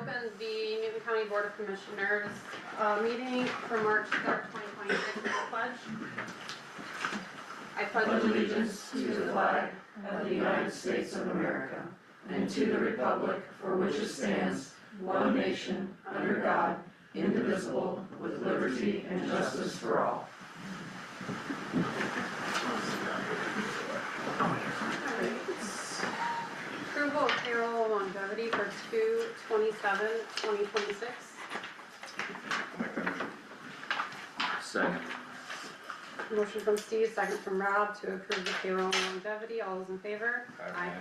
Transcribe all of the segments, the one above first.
open the Newton County Board of Commissioners, meeting for March 3rd, 2026 with a pledge. I pledge Allegiance to the flag of the United States of America and to the republic for which it stands, one nation, under God, indivisible, with liberty and justice for all. Approval of payroll longevity for 2/27/2026. Second. Motion from Steve, second from Rob to approve the payroll longevity. All those in favor? Aye.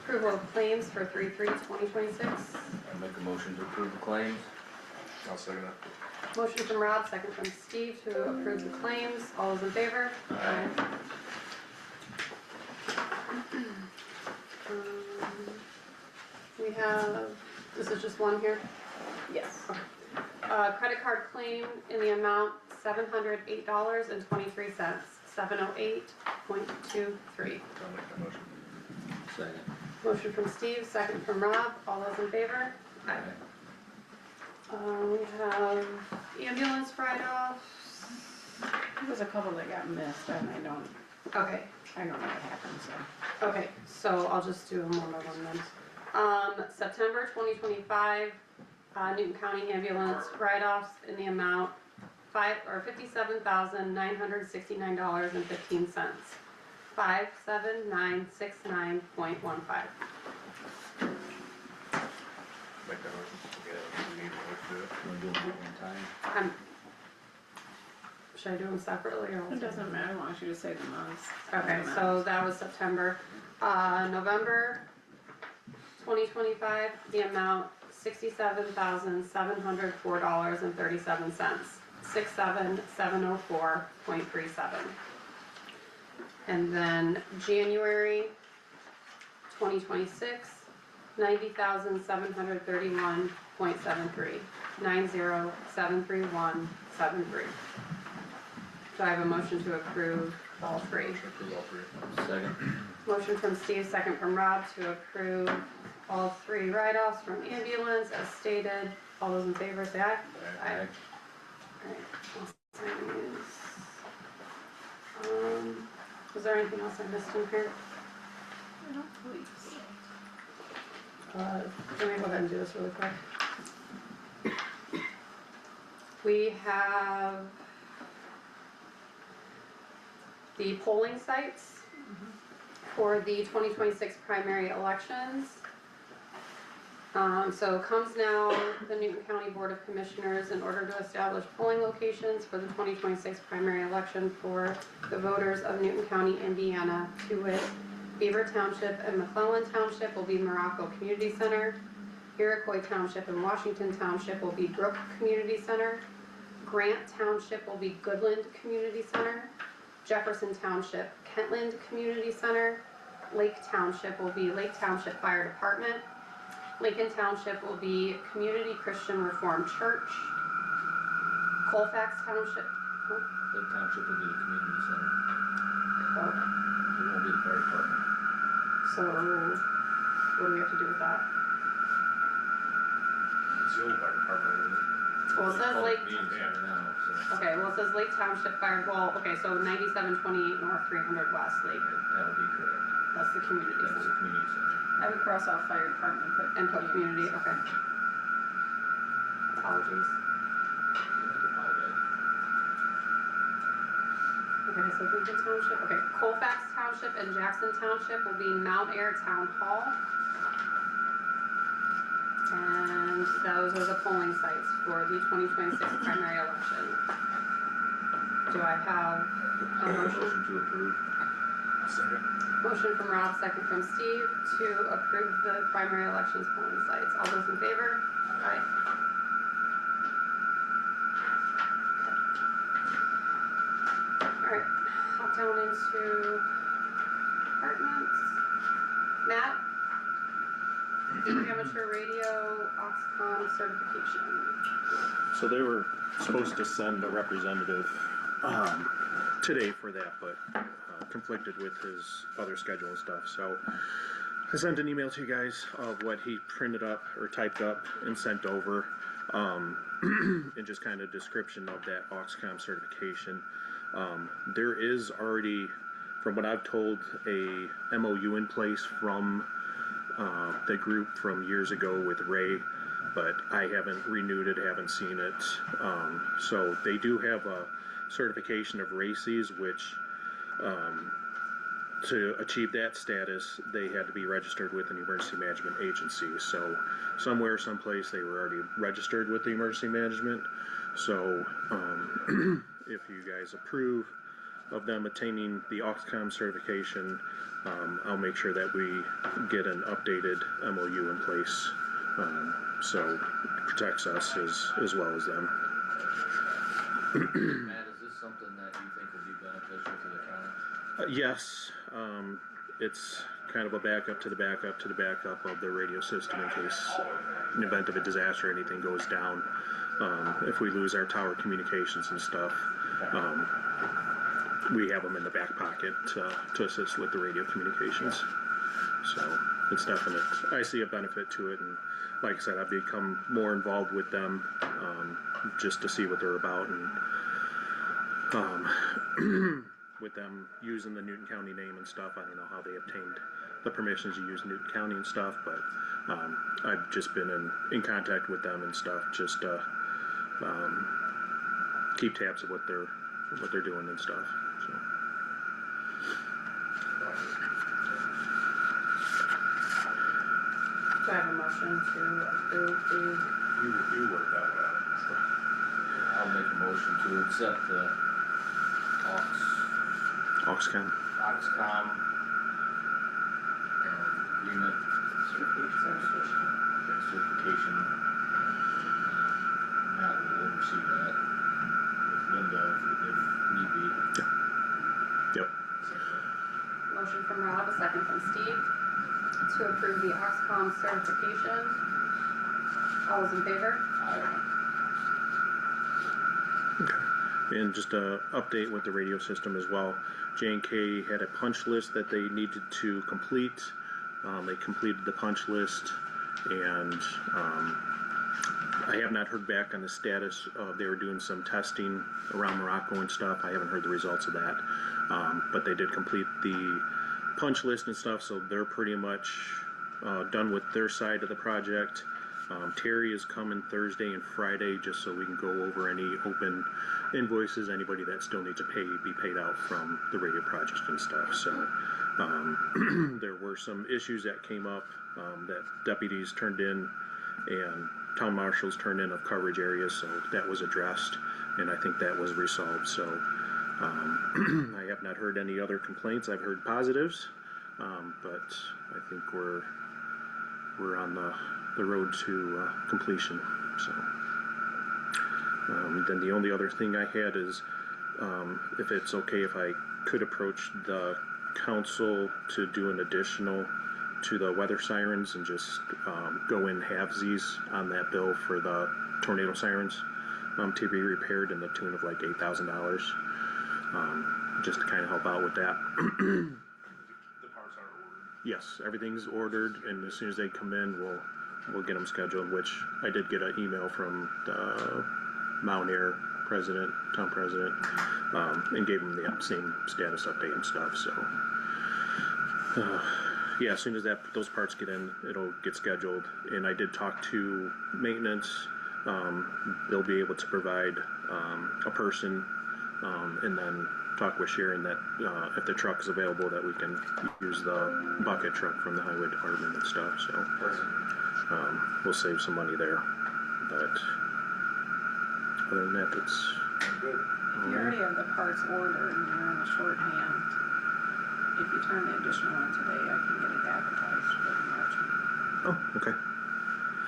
Approval of claims for 3/3/2026. I make a motion to approve the claims. I'll second that. Motion from Rob, second from Steve to approve the claims. All those in favor? Aye. We have, this is just one here? Yes. Credit card claim in the amount $708.23, 708.23. I'll make that motion. Second. Motion from Steve, second from Rob. All those in favor? Aye. We have ambulance write-offs. There was a couple that got missed and I don't know what happened, so. Okay, so I'll just do them one by one then. September 2025, Newton County ambulance write-offs in the amount $57,969.15. 57969.15. Make that motion. Yeah, we need to do it. Wanna do them at one time? Should I do them separately or? all It together? doesn't matter, as long as you just say the months. Okay, so that was September. November 2025, the amount $67,704.37, 67704.37. And then January 2026, $90,731.73, 90731.73. Do I have a motion to approve all three? Motion to approve all three. Second. Motion from Steve, second from Rob to approve all three write-offs from ambulance as stated. All those in favor say aye. Aye. Alright, I'll sign these. Was there anything else I missed in here? I don't believe so. Let me go ahead and do this really quick. We have the polling sites for the 2026 primary elections. So comes now the Newton County Board of Commissioners in order to establish polling locations for the 2026 primary election for the voters of Newton County, Indiana, to wit, Beaver Township and McClellan Township will be Morocco Community Center. Iroquois Township and Washington Township will be Brook Community Center. Grant Township will be Goodland Community Center. Jefferson Township, Kentland Community Center. Lake Township will be Lake Township Fire Department. Lincoln Township will be Community Christian Reformed Church. Colfax Township, Lake Township will be the community center. oh, It won't be the fire department. so what do we have to do with that? It's the old fire department, isn't it? Well, it says Called Lake, community center now, so. okay, well, it says Lake Township Fire, well, okay, so 9728 North, 300 West Lake, That would be correct. that's the community That's the center. community center. I would cross off fire department, And put community, okay. Apologies. You have to apologize. Okay, so Lincoln Township, okay, Colfax Township and Jackson Township will be Mount Air Town Hall. And those are the polling sites for the 2026 primary election. Do I have a motion? Motion to approve. Second. Motion from Rob, second from Steve to approve the primary elections polling sites. All those in favor? Aye. Alright, hop down into departments. Matt? Amateur radio, Oxcom certification. So they were supposed to send a representative today for that, but conflicted with his other schedule and stuff. So I sent an email to you guys of what he printed up or typed up and sent over, and just kind of description of that Oxcom certification. There is already, from what I've told, a MOU in place from the group from years ago with Ray, but I haven't renewed it, haven't seen it. So they do have a certification of RACES, which to achieve that status, they had to be registered with an emergency management agency. So somewhere, someplace, they were already registered with the emergency management. So if you guys approve of them attaining the Oxcom certification, I'll make sure that we get an updated MOU in place, so it protects us as well as them. Matt, is this something that you think would be beneficial to the county? Yes, it's kind of a backup to the backup to the backup of the radio system in case, in the event of a disaster, anything goes down. If we lose our tower communications and stuff, we have them in the back pocket to assist with the radio communications. So it's definite. I see a benefit to it, and like I said, I've become more involved with them just to see what they're about, and with them using the Newton County name and stuff. I don't know how they obtained the permissions to use Newton County and stuff, but I've just been in contact with them and stuff, just to keep tabs of what they're doing and stuff. So. Do I have a motion to approve the, You work that one out. I'll make a motion to accept the Oxcom. Oxcom agreement certification. Matt will oversee that with Linda if need be. Yep. motion from Rob, a second from Steve, to approve the Oxcom certification. All those in favor? And just a update with the radio system as well. J&K had a punch list that they needed to complete. They completed the punch list, and I have not heard back on the status of, they were doing some testing around Morocco and stuff. I haven't heard the results of that, but they did complete the punch list and stuff, so they're pretty much done with their side of the project. Terry is coming Thursday and Friday just so we can go over any open invoices, anybody that still needs to be paid out from the radio project and stuff. So there were some issues that came up that deputies turned in and town marshals turned in of coverage areas, so that was addressed, and I think that was resolved. So I have not heard any other complaints. I've heard positives, but I think we're on the road to completion. So then the only other thing I had is if it's okay if I could approach the council to do an additional to the weather sirens and just go in halvesies on that bill for the tornado sirens to be repaired in the tune of like $8,000, just to kind of help out with that. The parts are ordered. Yes, everything's ordered, and as soon as they come in, we'll get them scheduled, which I did get an email from the Mount Air president, town president, and gave them the same status update and stuff. So yeah, as soon as those parts get in, it'll get scheduled. And I did talk to maintenance. They'll be able to provide a person, and then talk with Sharon that if the truck is available, that we can use the bucket truck from the highway department and stuff. So we'll save some money there. But other than that, it's Good. You already have the parts ordered and you're in the shorthand. If you turn the additional one today, I can get it advertised for the March meeting. Oh, okay.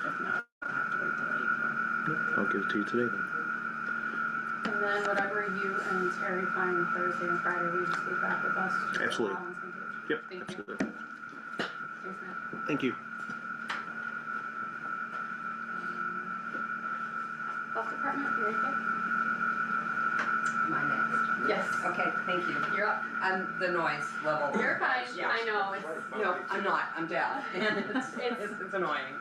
If not, I'll have to wait till April. Nope, I'll give it to you today then. And then whatever you and Terry find Thursday and Friday, we just leave back with us. so we're Absolutely. all on the same page. Yep, Thank you. absolutely. Thanks, Matt. Thank you. Health Department, Mary Kay? My next. Yes. Okay, thank you. You're up. The noise level. You're fine. Yeah. I know, it's, No, I'm not, I'm deaf, and it's annoying.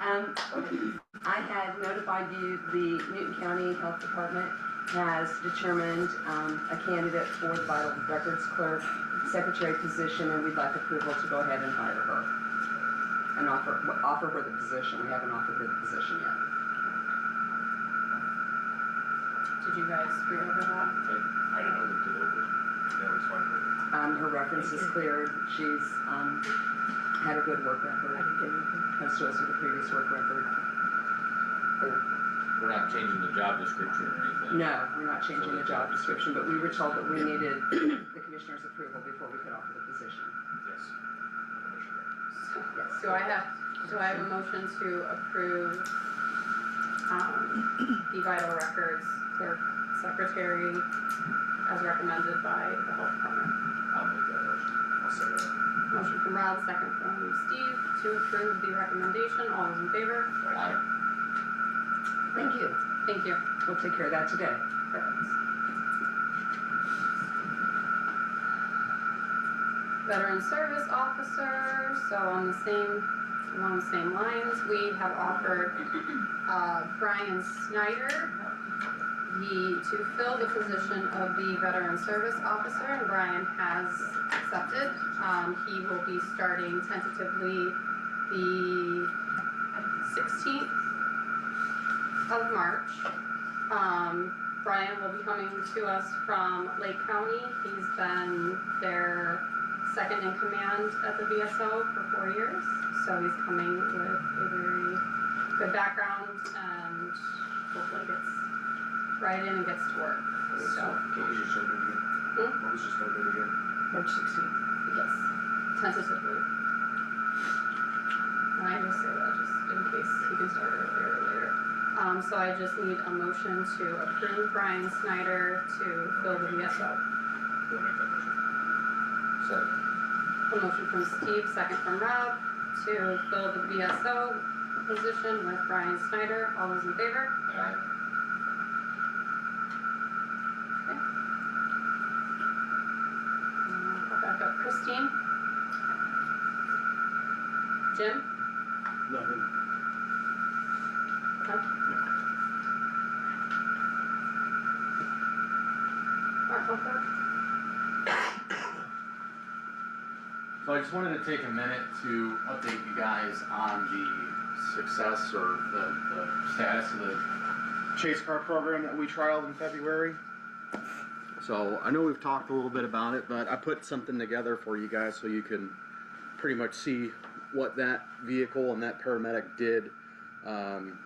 I had notified you, the Newton County Health Department has determined, a candidate for the vital records clerk secretary position, and we'd like approval to go ahead and hire her. And offer her the position, we haven't offered her the position yet. did you guys read over that? I looked it over. Yeah, it's fine. Her reference is cleared, she's, had a good work record, as to with the previous work record. We're not changing the job description or anything. No, we're not changing the job description, but we were told that we needed the commissioner's approval before we could offer the position. Yes. Yes. Do I have a motion to approve, the vital records clerk secretary as recommended by the health department? I'll make that motion. I'll say that. Motion from Rob, second from Steve, to approve the recommendation. All those in favor? Aye. Thank you. Thank you. We'll take care of that today. Perfect. Veteran Service Officer, so along the same lines, we have offered, Brian Snyder, to fill the position of the Veteran Service Officer, and Brian has accepted. He will be starting tentatively the 16th of March. Brian will be coming to us from Lake County. He's been their second in command at the VSO for 4 years. So he's coming with a very good background and hopefully gets right in and gets to work. So, What was your start date again? What was your start date again? March 16th. yes, tentatively. And I just say that just in case he can start earlier or later. So I just need a motion to approve Brian Snyder to fill the VSO. I'll make that motion. Second. A motion from Steve, second from Rob, to fill the VSO position with Brian Snyder. All those in favor? Aye. I'll back up. Christine? Jim? Nothing. Okay. Mark Holker? So I just wanted to take a minute to update you guys on the success or the status of the Chase Car program that we trialed in February. So I know we've talked a little bit about it, but I put something together for you guys so you can pretty much see what that vehicle and that paramedic did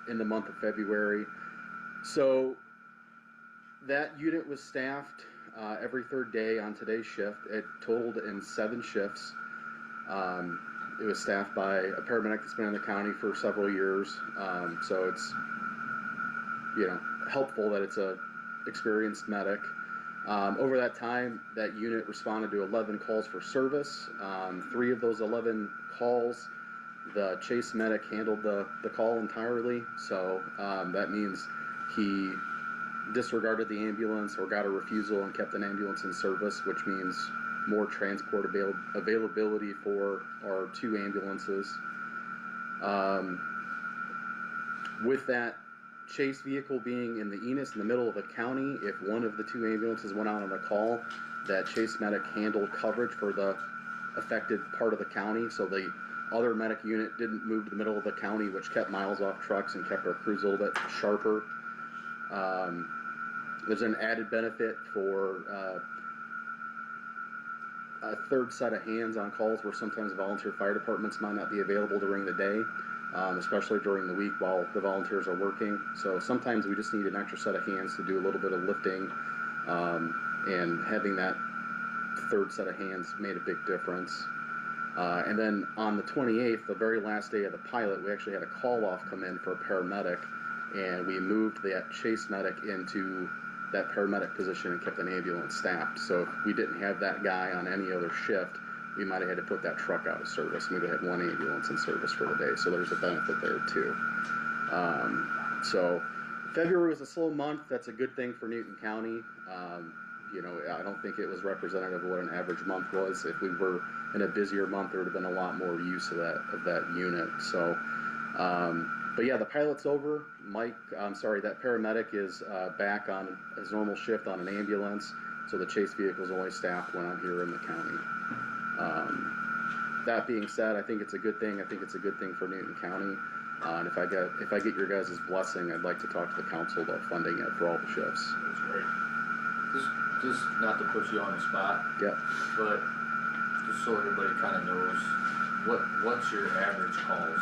in the month of February. So that unit was staffed every third day on today's shift. It totaled in 7 shifts. It was staffed by a paramedic that's been in the county for several years. So it's, helpful that it's a experienced medic. Over that time, that unit responded to 11 calls for service. 3 of those 11 calls, the Chase medic handled the call entirely. So that means he disregarded the ambulance or got a refusal and kept an ambulance in service, which means more transport availability for our 2 ambulances. With that Chase vehicle being in the Enos in the middle of the county, if one of the 2 ambulances went out on a call, that Chase medic handled coverage for the affected part of the county, so the other medic unit didn't move to the middle of the county, which kept miles off trucks and kept our crews a little bit sharper. There's an added benefit for a third set of hands on calls where sometimes volunteer fire departments might not be available during the day, especially during the week while the volunteers are working. So sometimes we just need an extra set of hands to do a little bit of lifting, and having that third set of hands made a big difference. And then on the 28th, the very last day of the pilot, we actually had a call-off come in for a paramedic, and we moved that Chase medic into that paramedic position and kept an ambulance staffed. So if we didn't have that guy on any other shift, we might have had to put that truck out of service. We would have had 1 ambulance in service for the day, so there's a benefit there too. So February was a slow month. That's a good thing for Newton County. You know, I don't think it was representative of what an average month was. If we were in a busier month, there would have been a lot more use of that unit. So, but yeah, the pilot's over. Mike, I'm sorry, that paramedic is back on his normal shift on an ambulance. So the chase vehicle is only staffed when I'm here in the county. That being said, I think it's a good thing. I think it's a good thing for Newton County. And if I get your guys' blessing, I'd like to talk to the council about funding it for all the shifts. That's great. Just not to put you on the spot, Yep. but just so everybody kinda knows, what's your average calls?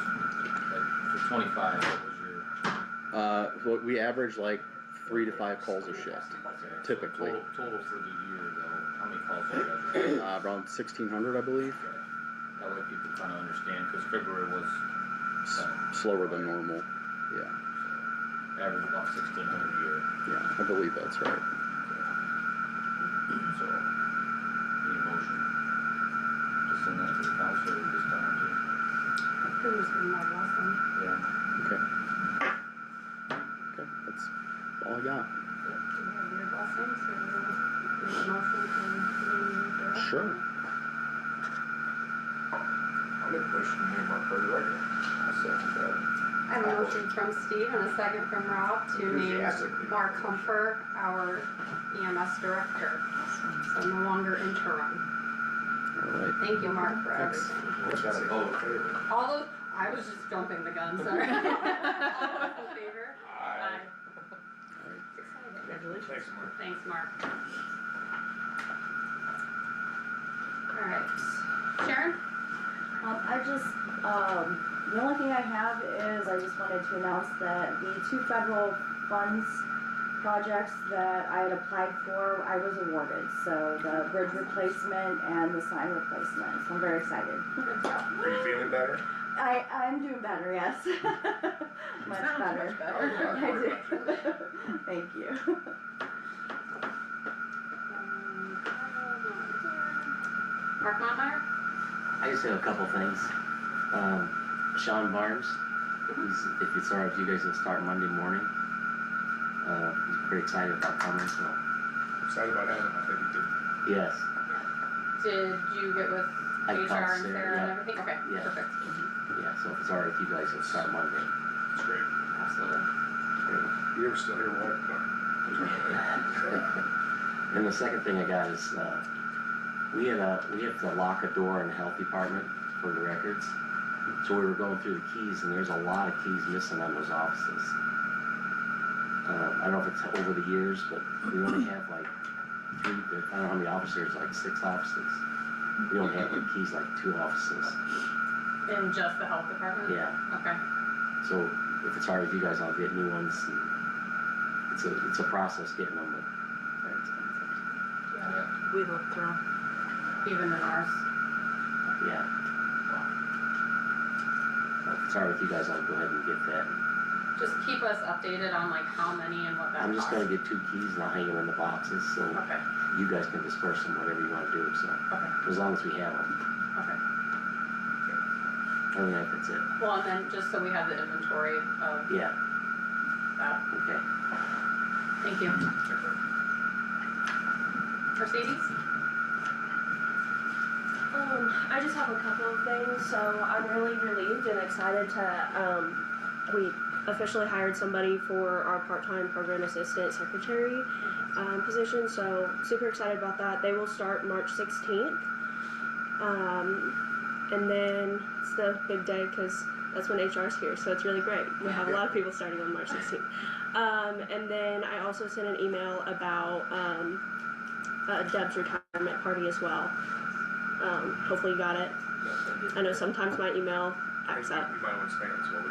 Like for 25, what was your? We average like 3 to 5 calls a shift, typically. Total for the year though, how many calls do you guys have? Around 1,600, I believe. Okay. That way people kinda understand, cause February was Slower than normal. Yeah, average about 1,600 a year. yeah, I believe that's right. So, need a motion? Just send that to the council or just tell them to? Could just be my blessing. Yeah. Okay. Okay, that's all I got. Do we have your blessing, so we need a motion to name the director? Sure. I'll make a motion to name Mark Carter director. I'll second that. I have a motion from Steve and a second from Rob to name Enthusiastically. Mark Humper our EMS director. So no longer interim. All right. Thank you, Mark, for Thanks. everything. What's that? All in favor? All those, I was just jumping the gun, sorry. All those in favor? Aye. Excited. Thanks, Mark. Thanks, Mark. All right, Sharon? I just, the only thing I have is I just wanted to announce that the 2 federal funds projects that I had applied for, I was awarded. So the bridge replacement and the sign replacement, so I'm very excited. Are you feeling better? I'm doing better, yes. Much better. Oh, I do. Thank you. Mark Montmeyer? I just have a couple things. Sean Barnes, if it's alright with you guys, he'll start Monday morning. He's pretty excited about coming, so. Excited about having him, I think he did. Yes, Did you get with I HR called and Sarah, Sarah and yeah. everything? Okay, Yeah. perfect. yeah, so if it's alright with you guys, he'll start Monday. It's great. Absolutely. You ever still hear what? And the second thing I got is, we have to lock a door in the health department for the records. So we were going through the keys and there's a lot of keys missing on those offices. I don't know if it's over the years, but we only have like 3, I don't know how many officers, like 6 offices. We only have like keys like 2 offices. In just the health department? Yeah, Okay. so if it's alright with you guys, I'll get new ones. And it's a process getting them, but they're expensive. Yeah. We looked through. Even in ours. Yeah. But if it's alright with you guys, I'll go ahead and get that. Just keep us updated on like how many and what that I'm just costs. gonna get 2 keys and I'll hang them in the boxes, so Okay, you guys can disperse them, whatever you wanna do, so, okay, as long as we have them. okay. I don't think that's it. Well, and then just so we have the inventory of Yeah, that. okay. Thank you. Mercedes? I just have a couple of things. So I'm really relieved and excited to, we officially hired somebody for our part-time program assistant secretary position. So super excited about that. They will start March 16th. And then it's the big day because that's when HR is here. So it's really great. We have a lot of people starting on March 16th. And then I also sent an email about Deb's retirement party as well. Hopefully you got it. I know sometimes my email acts up. You might want to expand this over.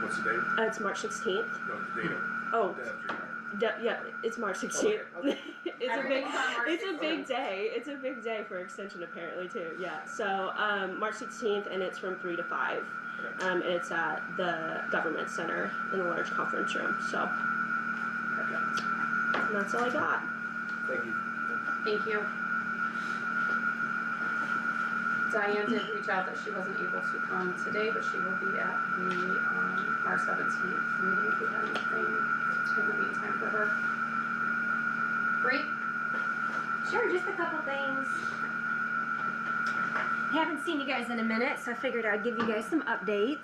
What's the date? It's March 16th. No, the date of Oh, Deb's retirement. yeah, it's March 16th. Okay. It's a big, Everything's on March it's a 16th. big day. It's a big day for extension apparently too. Yeah. So March 16th, and it's from 3 to 5. And it's at the government center in the large conference room. So and that's all I got. Thank you. Thank you. Diane did reach out that she wasn't able to come today, but she will be at the March 17th meeting if we have anything in the meantime for her. Bree? Sure, just a couple things. Haven't seen you guys in a minute, so I figured I'd give you guys some updates.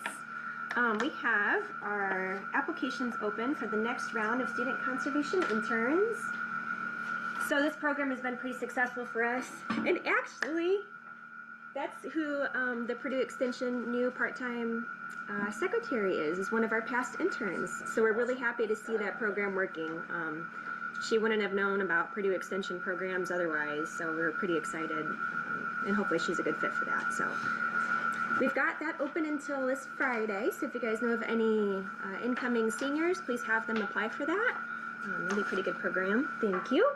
We have our applications open for the next round of student conservation interns. So this program has been pretty successful for us, and actually, that's who the Purdue Extension new part-time secretary is one of our past interns. So we're really happy to see that program working. She wouldn't have known about Purdue Extension programs otherwise, so we're pretty excited, and hopefully she's a good fit for that. So we've got that open until this Friday, so if you guys know of any incoming seniors, please have them apply for that. It'll be a pretty good program. Thank you.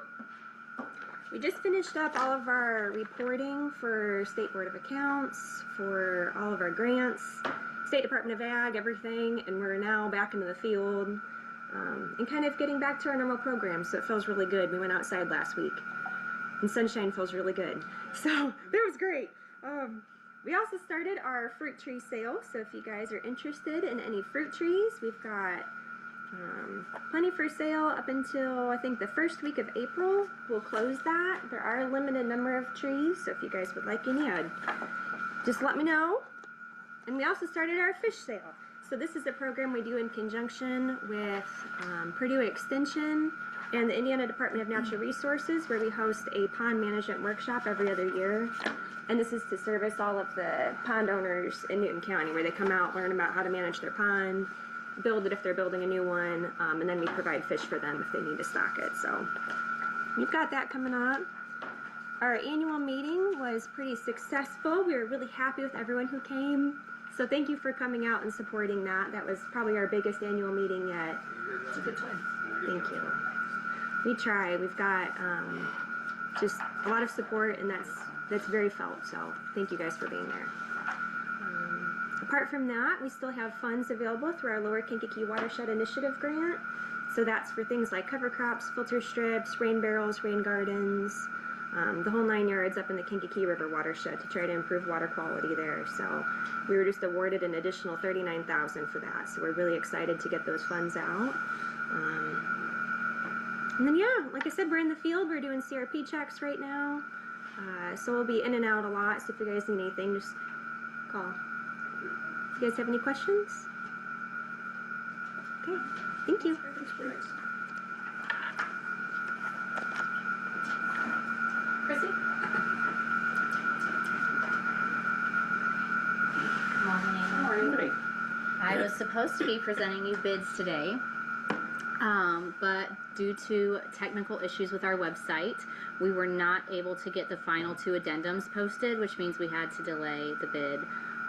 We just finished up all of our reporting for State Board of Accounts, for all of our grants, State Department of Ag, everything, and we're now back into the field and kind of getting back to our normal program, so it feels really good. We went outside last week, and sunshine feels really good, so that was great. We also started our fruit tree sale, so if you guys are interested in any fruit trees, we've got plenty for sale up until I think the first week of April. We'll close that. There are a limited number of trees, so if you guys would like any, just let me know. And we also started our fish sale. So this is a program we do in conjunction with Purdue Extension and the Indiana Department of Natural Resources, where we host a pond management workshop every other year. And this is to service all of the pond owners in Newton County, where they come out, learn about how to manage their pond, build it if they're building a new one, and then we provide fish for them if they need to stock it. So we've got that coming up. Our annual meeting was pretty successful. We were really happy with everyone who came. So thank you for coming out and supporting that. That was probably our biggest annual meeting yet. It's a good time. Thank you. We try. We've got just a lot of support, and that's very felt. So thank you guys for being there. Apart from that, we still have funds available through our Lower Kankakee Watershed Initiative grant. So that's for things like cover crops, filter strips, rain barrels, rain gardens, the whole 9 yards up in the Kankakee River watershed to try to improve water quality there. So we were just awarded an additional $39,000 for that. So we're really excited to get those funds out. And then yeah, like I said, we're in the field. We're doing CRP checks right now. So we'll be in and out a lot. So if you guys need anything, just call. If you guys have any questions? Okay, thank you. Chrissy? Morning. I was supposed to be presenting you bids today, but due to technical issues with our website, we were not able to get the final 2 addendums posted, which means we had to delay the bid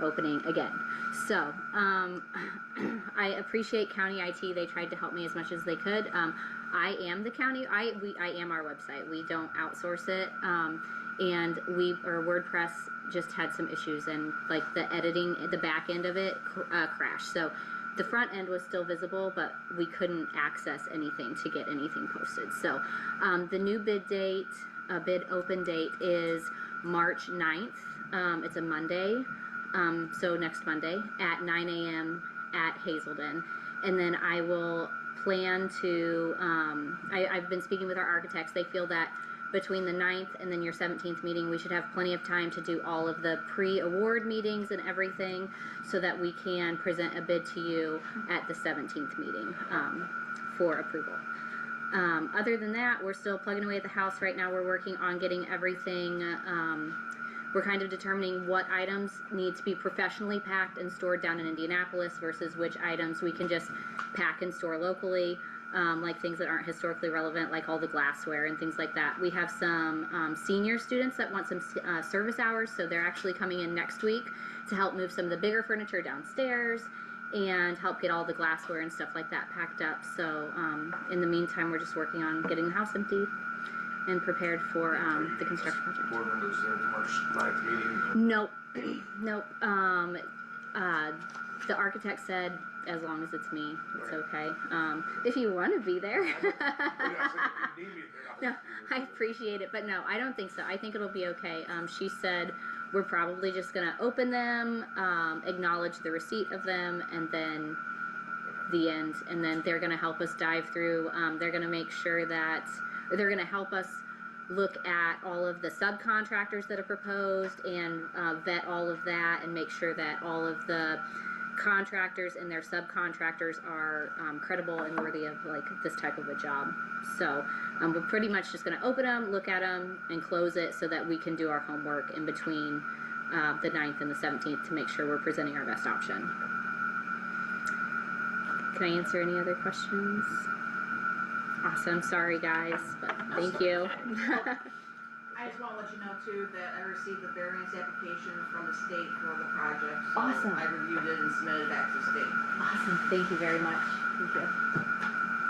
opening again. So, I appreciate County IT. They tried to help me as much as they could. I am the county. I am our website. We don't outsource it. And our WordPress just had some issues, and like the editing, the back end of it crashed. So the front end was still visible, but we couldn't access anything to get anything posted. So the new bid open date is March 9th. It's a Monday. So next Monday at 9 a.m. at Hazelden. And then I will plan to, I've been speaking with our architects. They feel that between the 9th and then your 17th meeting, we should have plenty of time to do all of the pre-award meetings and everything so that we can present a bid to you at the 17th meeting for approval. Other than that, we're still plugging away at the house right now. We're working on getting everything, we're kind of determining what items need to be professionally packed and stored down in Indianapolis versus which items we can just pack and store locally, like things that aren't historically relevant, like all the glassware and things like that. We have some senior students that want some service hours, so they're actually coming in next week to help move some of the bigger furniture downstairs and help get all the glassware and stuff like that packed up. So in the meantime, we're just working on getting the house emptied and prepared for the construction project. Board members there at the March 9th meeting? Nope. Nope. The architect said, as long as it's me, it's okay. If you want to be there. No, I appreciate it, but no, I don't think so. I think it'll be okay. She said we're probably just going to open them, acknowledge the receipt of them, and then the end. And then they're going to help us dive through. They're going to make sure that they're going to help us look at all of the subcontractors that are proposed and vet all of that and make sure that all of the contractors and their subcontractors are credible and worthy of like this type of a job. So we're pretty much just going to open them, look at them, and close it so that we can do our homework in between the 9th and the 17th to make sure we're presenting our best option. Can I answer any other questions? Awesome. Sorry, guys, but thank you. I just wanna let you know too that I received the variance application from the state for the project. So Awesome. I reviewed it and submitted it back to the state. Awesome. Thank you very much. Thank you.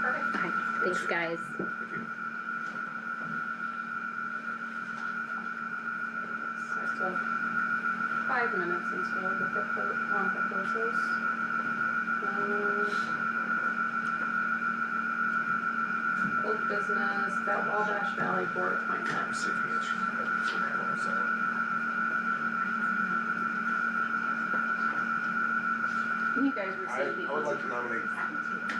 Perfect. All right. Thanks, guys. So I still have 5 minutes until the proposals. Old business, that Wabash Valley Board appointment. You guys received the I would like to nominate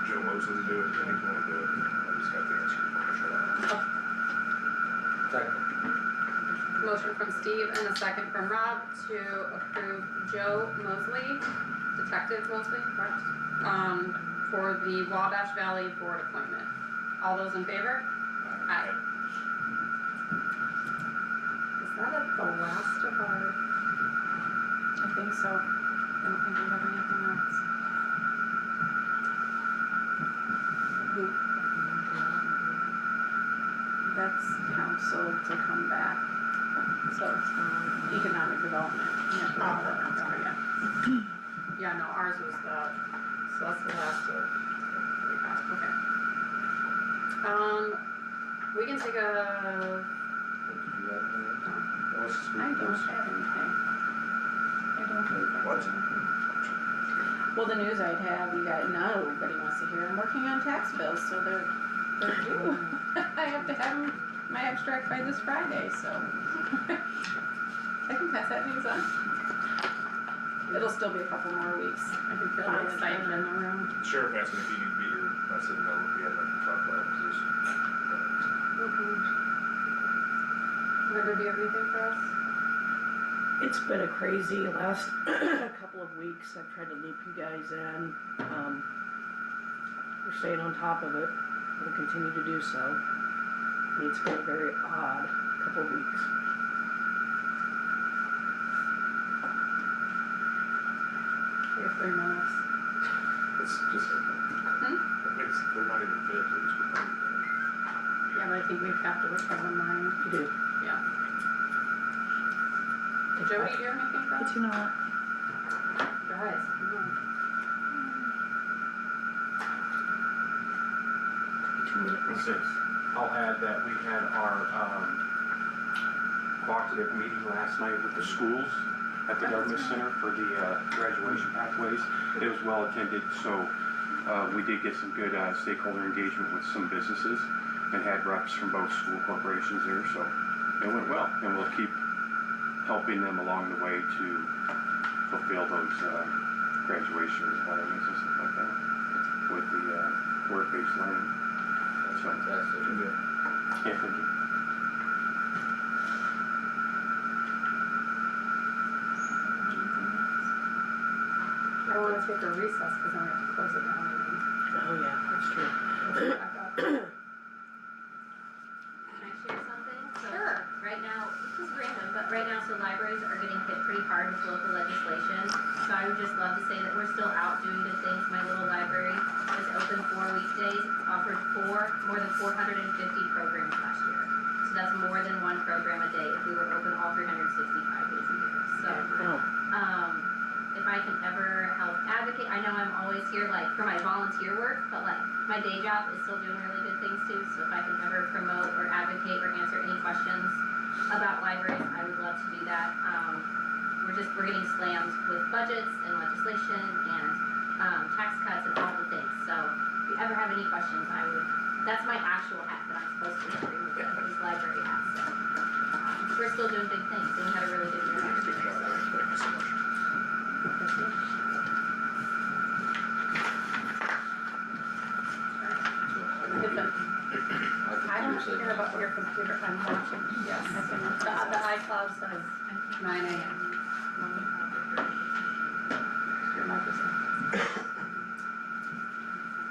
Joe Mosley to do it, and he's going to do it. I just got the answer from Michelle. Motion from Steve and a second from Rob to approve Joe Mosley, Detective Mosley, correct? For the Wabash Valley Board appointment. All those in favor? Aye. Is that at the last of our? I think so. I don't think we have anything else. That's council to come back. So, economic development. Yeah, sorry, yeah. Yeah, no, ours was the, so that's the last of, we got, okay. We can take a, I don't have anything. I don't believe I have What? anything. Well, the news I'd have, you guys, nobody wants to hear, I'm working on tax bills, so they're due. I have to have my abstract by this Friday, so. I can pass that news on. It'll still be a couple more weeks. I can feel the excitement in the room. Sheriff asked me if he could be here, I said no, we had nothing to talk about, because Linda, do you have anything for us? It's been a crazy last couple of weeks. I've tried to loop you guys in. We're staying on top of it. We'll continue to do so. I mean, it's been a very odd couple of weeks. We have 3 minutes. it's just, they're not even fit, they're just proposed. Yeah, but I think we have to return the mine. You do. Yeah. Jody, do you have anything for us? Do not. Guys, come on. 2 minutes. I'll add that we had our cooperative meeting last night with the schools at the Government Center for the graduation pathways. It was well attended, so we did get some good stakeholder engagement with some businesses and had reps from both school corporations there, so it went well. And we'll keep helping them along the way to fulfill those graduation requirements and stuff like that with the work-based learning. That's fantastic. Yeah, thank you. I don't wanna take a recess, cause then we have to close it down again. Oh, yeah, that's true. Back up. Can I share something? So Sure. right now, this is random, but right now, so libraries are getting hit pretty hard with local legislation. So I would just love to say that we're still out doing good things. My little library was open 4 weekdays, offered more than 450 programs last year. So that's more than one program a day if we were open all 365 days a year. So, if I can ever help advocate, I know I'm always here like for my volunteer work, but like my day job is still doing really good things too. So if I can ever promote or advocate or answer any questions about libraries, I would love to do that. We're getting slammed with budgets and legislation and tax cuts and all the things. So if you ever have any questions, that's my actual hat that I'm supposed to wear with these library hats. So we're still doing big things and we had a really good year last year. So. Thank you so much. I don't said Care about your computer, I'm watching, yes. The iCloud says 9 AM. Your microphone.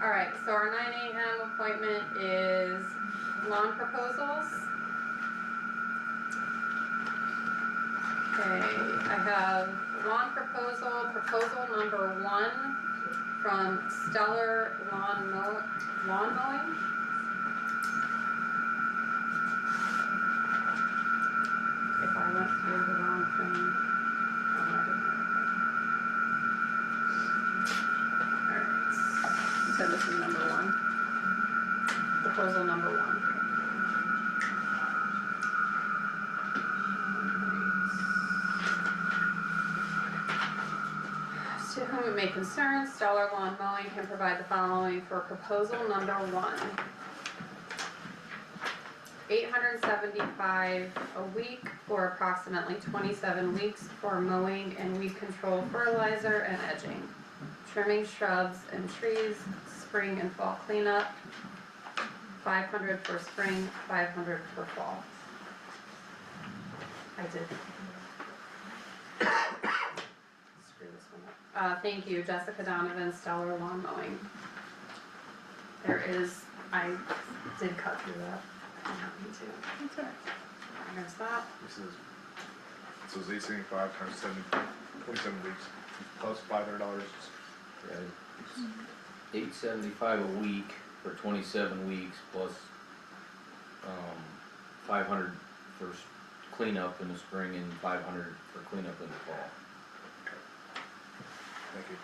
Alright, so our 9 AM appointment is lawn proposals. Okay, I have lawn proposal number 1 from Stellar Lawn Mowing. If I went through the wrong thing. Oh, I didn't. Alright. You said this is number 1? Proposal number 1. To whom it may concern, Stellar Lawn Mowing can provide the following for proposal number 1. $875 a week for approximately 27 weeks for mowing and weed control, fertilizer, and edging. Trimming shrubs and trees, spring and fall cleanup. $500 for spring, $500 for fall. I did. Screw this one up. Thank you, Jessica Donovan, Stellar Lawn Mowing. I did cut through that. I don't need to. That's all right. I'm gonna stop. This is 875 times 27 weeks, plus $500. $875 a week for 27 weeks plus, 500 for cleanup in the spring and 500 for cleanup in the fall. Thank you.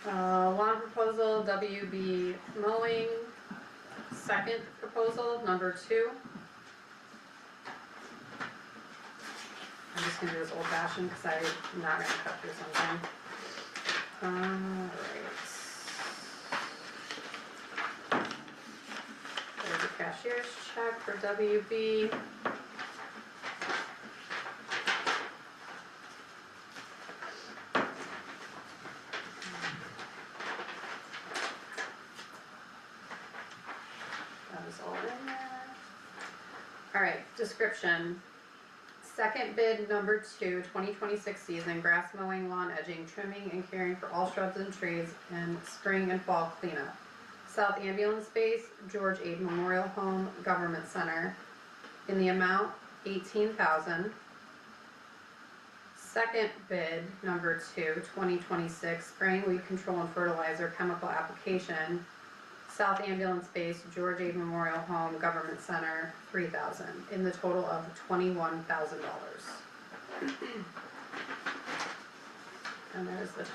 Lawn proposal, WB Mowing. Second proposal, number 2. I'm just gonna do this old fashioned because I'm not gonna cut through something. Alright. There's a cashier's check for WB. That is all in there. Alright, description. Second bid number 2, 2026 season, grass mowing, lawn edging, trimming, and caring for all shrubs and trees, and spring and fall cleanup. South Ambulance Base, George Aid Memorial Home, Government Center, in the amount $18,000. Second bid number 2, 2026, spraying, weed control, and fertilizer chemical application. South Ambulance Base, George Aid Memorial Home, Government Center, $3,000, in the total of $21,000. And there's the 10%.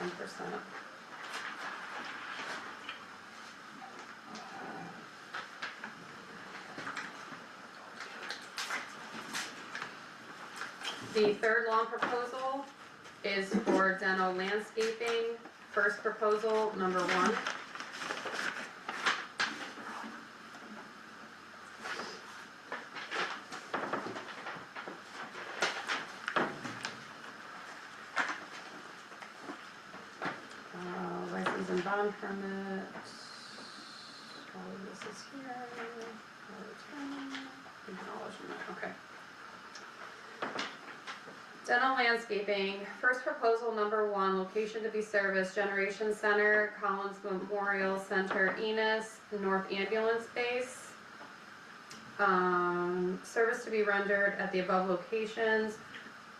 The third lawn proposal is for Deno Landscaping. First proposal, number 1. License and bond permit. All of this is here. Acknowledgement, okay. Dental Landscaping, first proposal number 1, location to be serviced, Generation Center, Collins Memorial Center, Enos, North Ambulance Base. Service to be rendered at the above locations,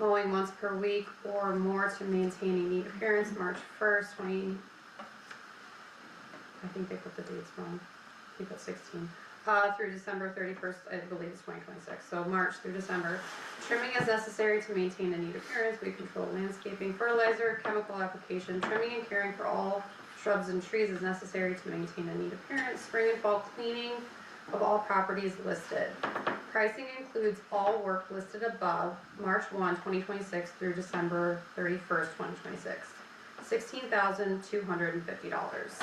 mowing once per week or more to maintain a neat appearance, March 1st, I think they put the dates wrong, he put 16. Through December 31st, I believe it's 2026, so March through December. Trimming is necessary to maintain a neat appearance, weed control, landscaping, fertilizer, chemical application, trimming and caring for all shrubs and trees is necessary to maintain a neat appearance, spring and fall cleaning of all properties listed. Pricing includes all work listed above, March 1, 2026 through December 31st, 2026. $16,250.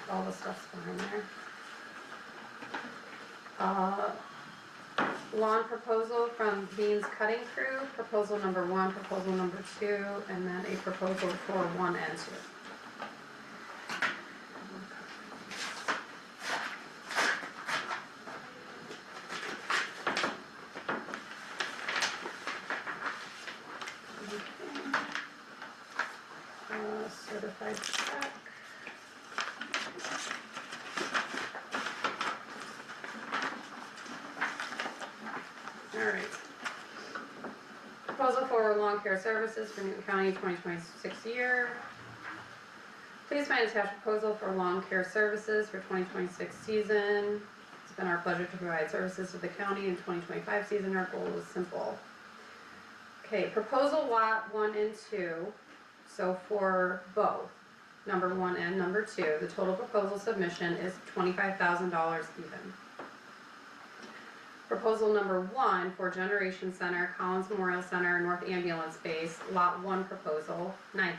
All the stuff's fine there. lawn proposal from Beans Cutting Crew, proposal number 1, proposal number 2, and then a proposal for 1 and 2. Certified check. Alright. Proposal for lawn care services for Newton County 2026 year. Please find attached proposal for lawn care services for 2026 season. It's been our pleasure to provide services to the county in 2025 season. Our goal is simple. Okay, proposal lot 1 and 2. So for both, number 1 and number 2, the total proposal submission is $25,000 even. Proposal number 1 for Generation Center, Collins Memorial Center, North Ambulance Base, Lot 1 proposal, $9,000.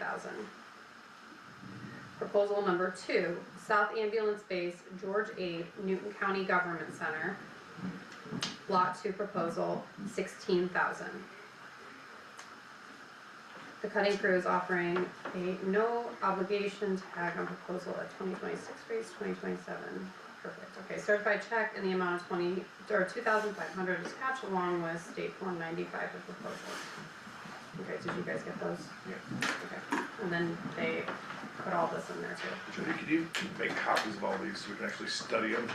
Proposal number 2, South Ambulance Base, George Aid, Newton County Government Center, Lot 2 proposal, $16,000. The cutting crew is offering a no obligation tag on proposal at 2026 rates, 2027. Perfect. Okay, certified check in the amount of $2,500 is attached along with state form 95 of proposals. Okay, did you guys get those? Yeah. Okay, and then they put all this in there too. Jody, could you make copies of all these so we can actually study them?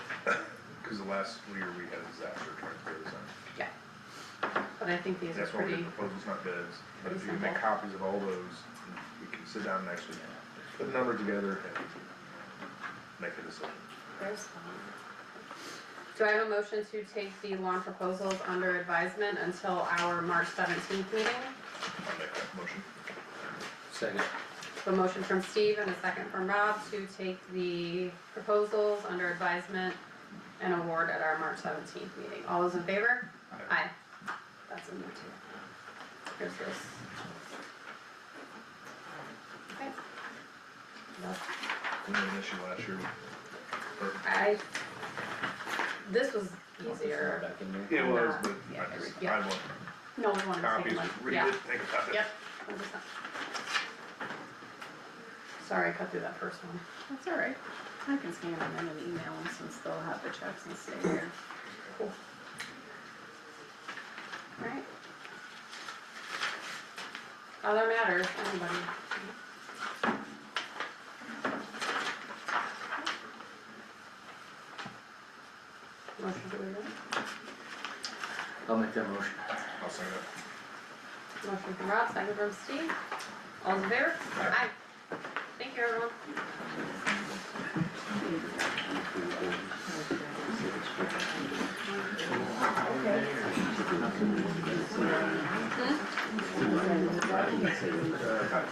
Cause the last year we had a disaster trying to figure this out. Yeah. But I think these are That's why we pretty, get proposals, not bids. But if pretty you can make simple. copies of all those, we can sit down and actually put the numbers together and make a decision. there's, do I have a motion to take the lawn proposals under advisement until our March 17th meeting? I'll make that motion. Second. A motion from Steve and a second from Rob to take the proposals under advisement and award at our March 17th meeting. All those in favor? Aye. That's in there too. Here's this. Okay. That's- We had an issue last year. This was easier. Back in there. It was, but Yeah, I just, yeah. I want No, we wanted to copies, take one. read Yeah. it, think about it. Yep. 100%. Sorry, I cut through that first one. That's alright. I can scan them in and email them since they'll have the checks and stay here. Cool. Alright. Other matters, anybody? Motion to adjourn? I'll make that motion. I'll say that. Motion from Rob, second from Steve. All in favor? Aye. Thank you, everyone.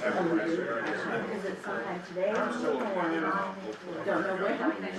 Is it sometime today? Don't know when.